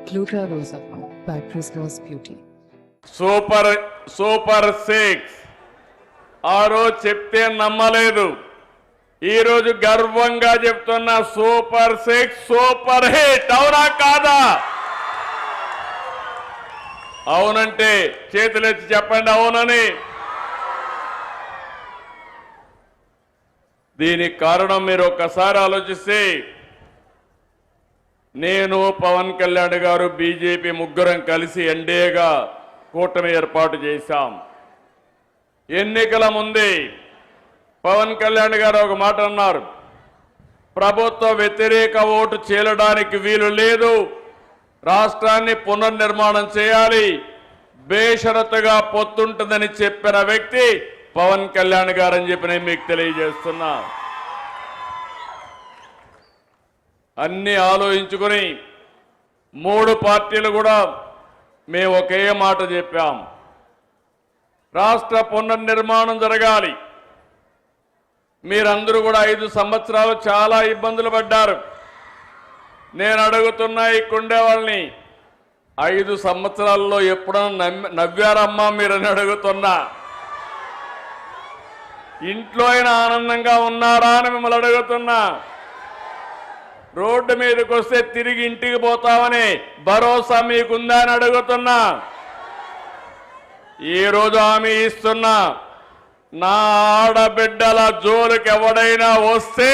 Gluta Rosa by Prisma's Beauty. Super 6 ఆ రోజు చెప్తే నమ్మలేదు. ఈ రోజు గర్వంగా చెప్తున్న సూపర్ 6 సూపర్ హిట్. అవునా కాదా? అవునంటే చేతులెత్తి చెప్పండి అవునని. దీనికి కారణం మీరు ఒక్కసారి ఆలోచిస్తే, నేను పవన్ కళ్యాణ్ గారు బీజేపీ ముగ్గురం కలిసి ఎన్డీఏగా కూటమి ఏర్పాటు చేశాం. ఎన్నికల ముందే పవన్ కళ్యాణ్ గారు ఒక మాట అన్నారు, ప్రభుత్వ వ్యతిరేక ఓటు చీలడానికి వీలు లేదు, రాష్ట్రాన్ని పునర్నిర్మాణం చేయాలి, బేషరతుగా పొత్తుంటుందని చెప్పిన వ్యక్తి పవన్ కళ్యాణ్ గారు అని చెప్పి నేను మీకు తెలియజేస్తున్నా. అన్ని ఆలోచించుకుని 3 పార్టీలు కూడా మేము ఒకే మాట చెప్పాం, రాష్ట్ర పునర్నిర్మాణం జరగాలి. మీరందరూ కూడా 5 సంవత్సరాలు చాలా ఇబ్బందులు పడ్డారు. నేను అడుగుతున్నా ఇక్కడే వాళ్ళని, 5 సంవత్సరాల్లో ఎప్పుడన్నా నవ్వారమ్మా మీరని అడుగుతున్నా. ఇంట్లో అయినా ఆనందంగా ఉన్నారా అని మిమ్మల్ని అడుగుతున్నా. రోడ్డు మీదకి వస్తే తిరిగి ఇంటికి పోతామని భరోసా మీకుందా అని అడుగుతున్నా. ఈరోజు హామీ ఇస్తున్నా, నా ఆడబిడ్డల జోలికి ఎవడైనా వస్తే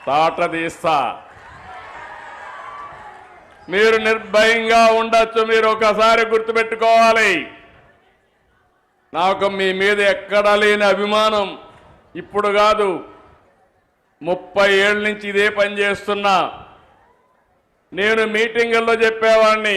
తాట తీస్తా. మీరు నిర్భయంగా ఉండొచ్చు. మీరు ఒకసారి గుర్తుపెట్టుకోవాలి, నాకు మీ మీద ఎక్కడా లేని అభిమానం. ఇప్పుడు కాదు, 30 ఏళ్ళ నుంచి ఇదే పని చేస్తున్నా. నేను మీటింగుల్లో చెప్పేవాడిని,